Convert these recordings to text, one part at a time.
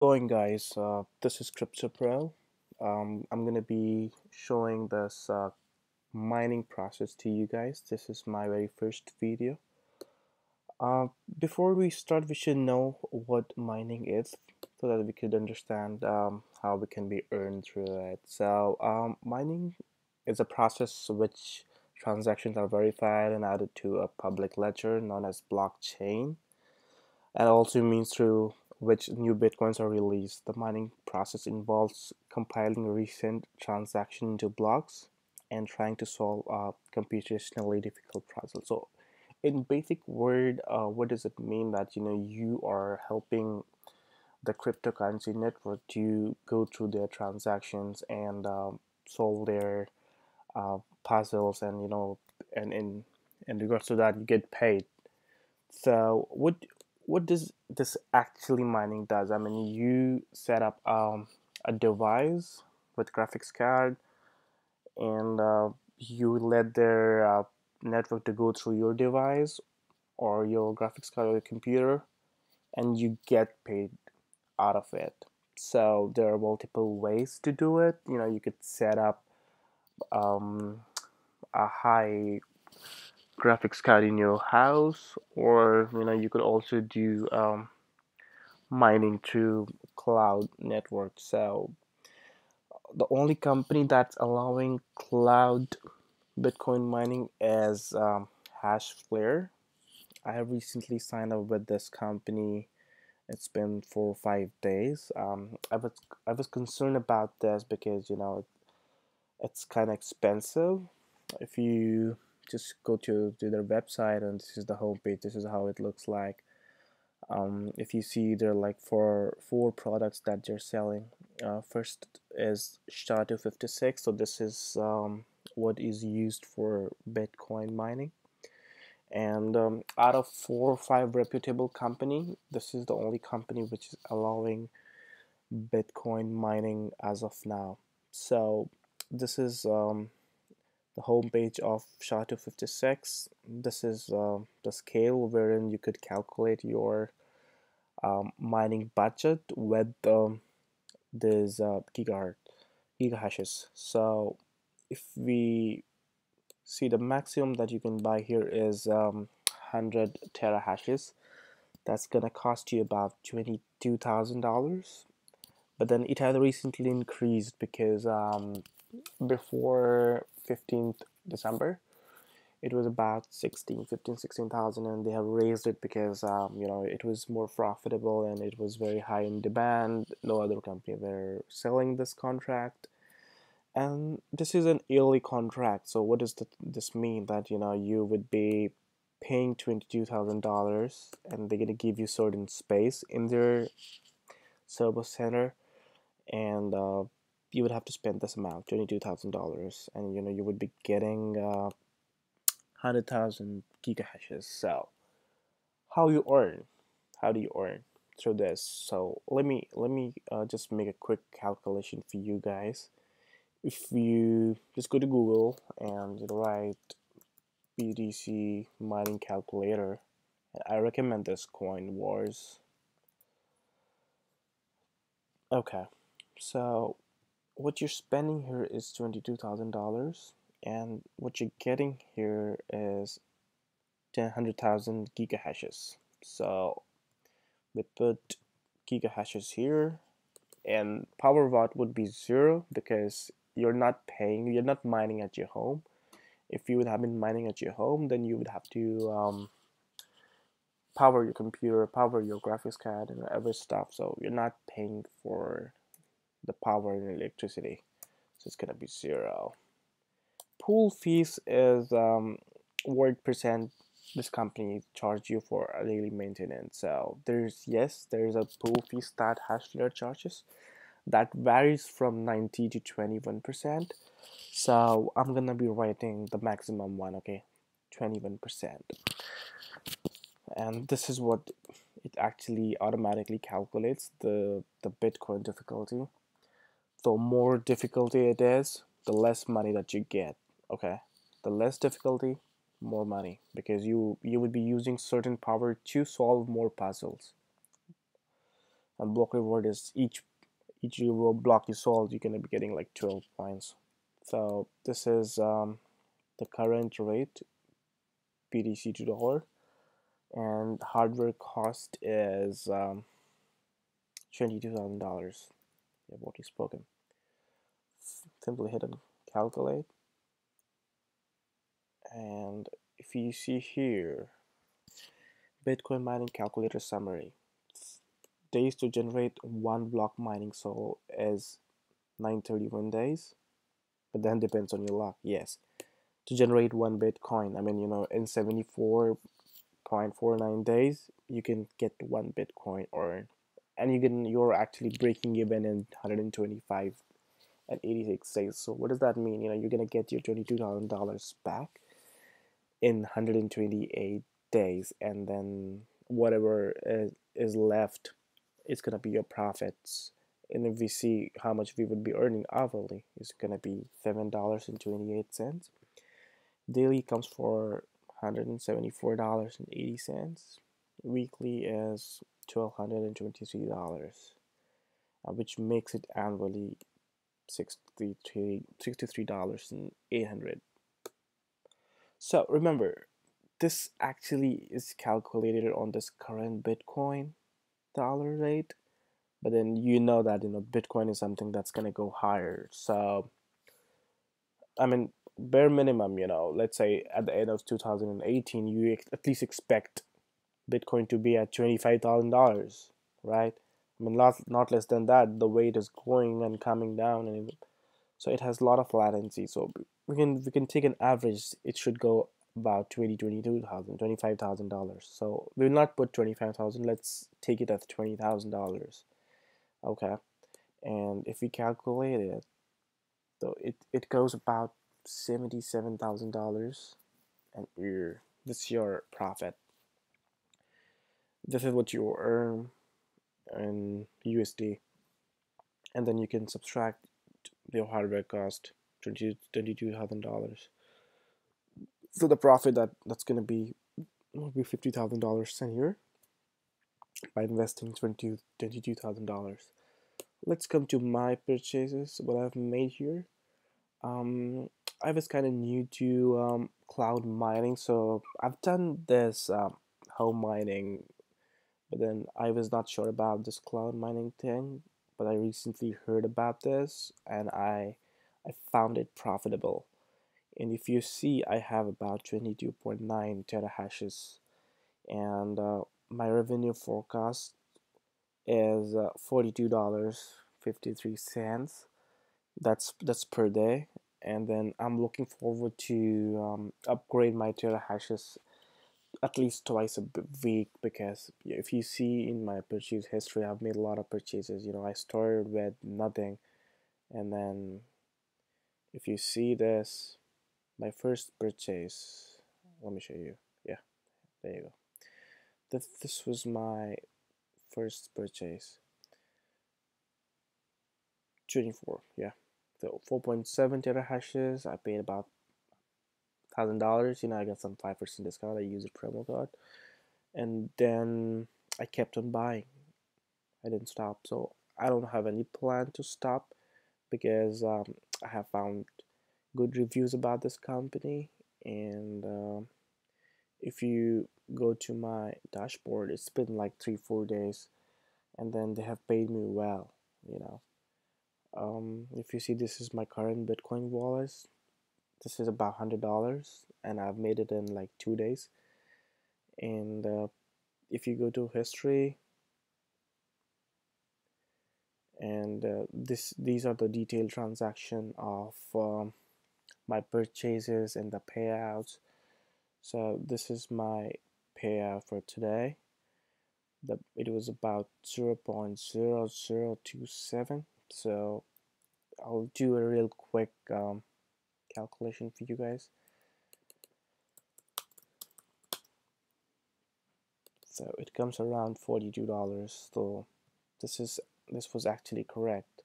Going guys, this is Crypto Pro. I'm gonna be showing this mining process to you guys. This is my very first video. Uh, Before we start, we should know what mining is so that we could understand how we can be earned through it. Mining is a process which transactions are verified and added to a public ledger known as blockchain, and also means through which new bitcoins are released. The mining process involves compiling recent transaction into blocks and trying to solve a computationally difficult puzzle. So, in basic word, what does it mean that you are helping the cryptocurrency network to go through their transactions and solve their puzzles, and and in regards to that, you get paid. So what does this actually mining does? I mean, you set up a device with graphics card, and you let their network to go through your device or your graphics card or your computer, and you get paid out of it. So there are multiple ways to do it. You could set up um, a high graphics card in your house, or you could also do mining through cloud network. So the only company that's allowing cloud Bitcoin mining is Hashflare. I have recently signed up with this company. It's been 4 or 5 days. I was concerned about this because it's kind of expensive. If you just go to their website, and this is the homepage, this is how it looks like. If you see, there are like four products that they're selling. First is SHA-256. So this is what is used for Bitcoin mining. And out of 4 or 5 reputable company, this is the only company which is allowing Bitcoin mining as of now. So this is the homepage of SHA-256. This is the scale wherein you could calculate your mining budget with these gigahashes. So if we see, the maximum that you can buy here is 100 terahashes. That's gonna cost you about $22,000. But then it has recently increased because before 15th December it was about 16,000, and they have raised it because it was more profitable and it was very high in demand. No other company were selling this contract, and this is an yearly contract. So what does this mean? That you would be paying $22,000, and they're gonna give you certain space in their service center, and you would have to spend this amount, $22,000, and you would be getting 100,000 gigahashes. So how you earn? How do you earn through this? So let me just make a quick calculation for you guys. If you just go to Google and write BTC mining calculator, and I recommend this Coin Wars. Okay, so what you're spending here is $22,000, and what you're getting here is 100,000 gigahashes. So we put gigahashes here, and power watt would be 0 because you're not mining at your home. If you would have been mining at your home, then you would have to power your computer, power your graphics card, and other stuff. So you're not paying for the power and electricity. So it's gonna be 0. Pool fees is what percent this company charge you for a daily maintenance. So there's a pool fee that Hashflare charges that varies from 90 to 21%. So I'm gonna be writing the maximum one, okay, 21%, and this is what it actually automatically calculates the Bitcoin difficulty. The more difficulty it is, the less money that you get. Okay, the less difficulty, more money, because you would be using certain power to solve more puzzles. and block reward is each block you sold, you're gonna be getting like 12 points. So this is the current rate BTC to dollar, and hardware cost is $22,000. I've already spoken. Simply hit and calculate, and if you see here, Bitcoin mining calculator summary. Days to generate one block mining soul is 931 days, but then depends on your luck. Yes, to generate one Bitcoin, I mean, in 74.49 days, you can get one Bitcoin, or and you're actually breaking even in 125 and 86 days. So what does that mean? You're gonna get your $22,000 back in 128 days, and then whatever is left is gonna be your profits. And if we see how much we would be earning hourly, it's gonna be $7.28. Daily comes for $174.80. Weekly is $1,223, which makes it annually $63,800. So remember, this actually is calculated on this current Bitcoin dollar rate, but then that Bitcoin is something that's gonna go higher. So I mean, bare minimum, let's say at the end of 2018, you at least expect Bitcoin to be at $25,000, right? I mean, not less than that. The weight is going and coming down, and so it has a lot of latency. So we can take an average. It should go about 22,000, $25,000. So we will not put 25,000. Let's take it at $20,000. Okay, and if we calculate it, so it goes about $77,000 an year. This is your profit. This is what you earn in USD, and then you can subtract your hardware cost, $22,000. So the profit that's gonna be will be $50,000 a year by investing $22,000. Let's come to my purchases. What I've made here. Um, I was kind of new to cloud mining, so I've done this home mining, but then I was not sure about this cloud mining thing. But I recently heard about this, and I found it profitable. And if you see, I have about 22.9 terahashes, and my revenue forecast is $42.53. That's per day, and then I'm looking forward to upgrade my terahashes at least twice a week, because if you see in my purchase history, I've made a lot of purchases. I started with nothing, and then if you see this, my first purchase, let me show you. Yeah, there you go. This was my first purchase. 24, yeah. So 4.7 terahashes. I paid about $1,000. I got some 5% discount. I used a promo code, and then I kept on buying. I didn't stop. So I don't have any plan to stop, because I have found good reviews about this company, and if you go to my dashboard, it's been like 3-4 days, and then they have paid me well. You know, if you see, this is my current Bitcoin wallet. This is about $100, and I've made it in like 2 days. And if you go to history, and these are the detailed transaction of my purchases and the payouts. So this is my payout for today. It was about 0.0027. So I'll do a real quick calculation for you guys. So it comes around $42. So this was actually correct.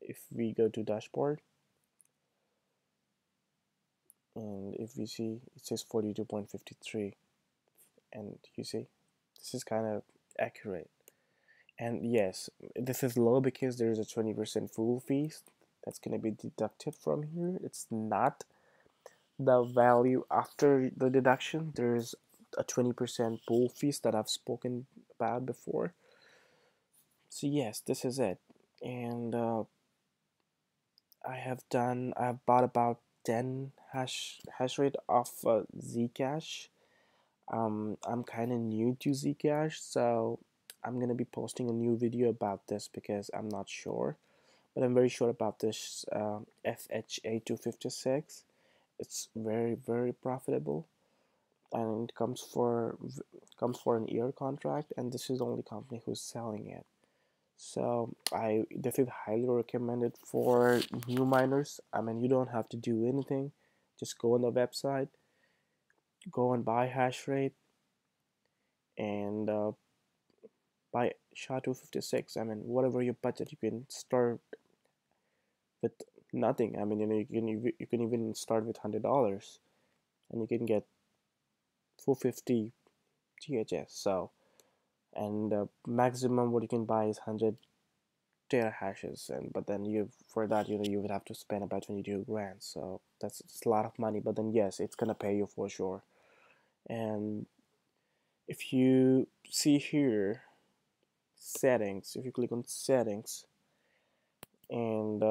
If we go to dashboard, and if we see, it says 42.53, and you see, this is kind of accurate. And yes, this is low because there's a 20% full fees that's going to be deducted from here. It's not the value after the deduction. There's a 20% pool fees that I've spoken about before. So yes, this is it. And I've bought about 10 hash rate of Zcash. I'm kind of new to Zcash, so I'm gonna be posting a new video about this because I'm not sure, but I'm very sure about this FHA 256. It's very profitable, and it comes for an year contract, and this is the only company who's selling it. So this is highly recommended for new miners. I mean, you don't have to do anything. Just go on the website, go and buy hash rate, and buy SHA-256. I mean, whatever your budget, you can start with nothing. I mean, you can even start with $100, and you can get 450 THS. So, and maximum what you can buy is 100 terahashes, and but then you for that you would have to spend about 22 grand. So it's a lot of money. But then yes, it's gonna pay you for sure. And if you see here settings, if you click on settings, and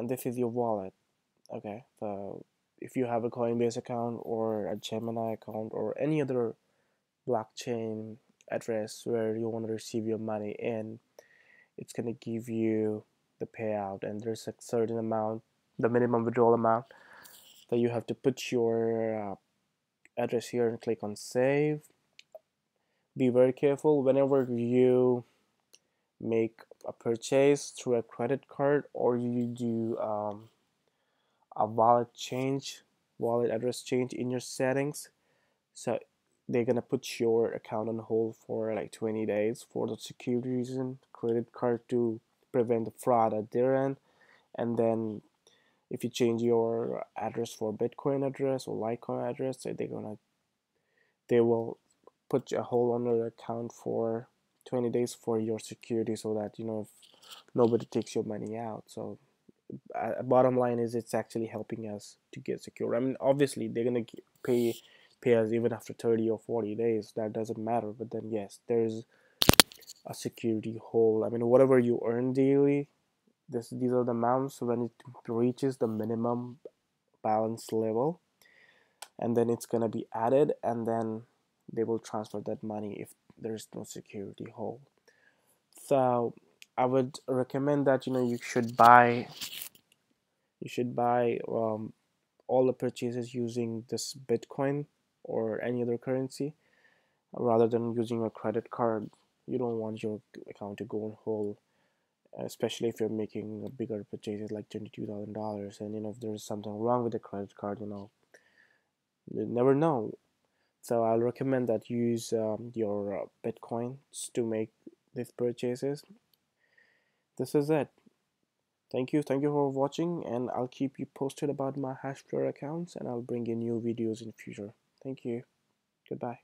this is your wallet. Okay, so if you have a Coinbase account or a Gemini account or any other blockchain address where you want to receive your money in, it's gonna give you the payout, and there's a certain amount, the minimum withdrawal amount, that you have to put your address here and click on save. Be very careful whenever you make a purchase through a credit card or you do a wallet address change in your settings. So they're gonna put your account on hold for like 20 days for the security reason, credit card, to prevent the fraud at their end. And then if you change your address for Bitcoin address or Litecoin address, they will put a hold on your account for 20 days for your security, so that if nobody takes your money out. So bottom line is it's actually helping us to get secure. I mean, obviously they're gonna pay us even after 30 or 40 days. That doesn't matter. But then yes, there's a security hole. I mean, whatever you earn daily, these are the amounts when it reaches the minimum balance level, and then it's gonna be added, and then they will transfer that money if there's no security hole. So I would recommend that you should buy all the purchases using this Bitcoin or any other currency rather than using a credit card. You don't want your account to go on hold, especially if you're making bigger purchases like $22,000. And if there's something wrong with the credit card, you never know. So I'll recommend that you use your Bitcoins to make these purchases. This is it. Thank you for watching, and I'll keep you posted about my hashflare accounts, and I'll bring in new videos in future. Thank you. Goodbye.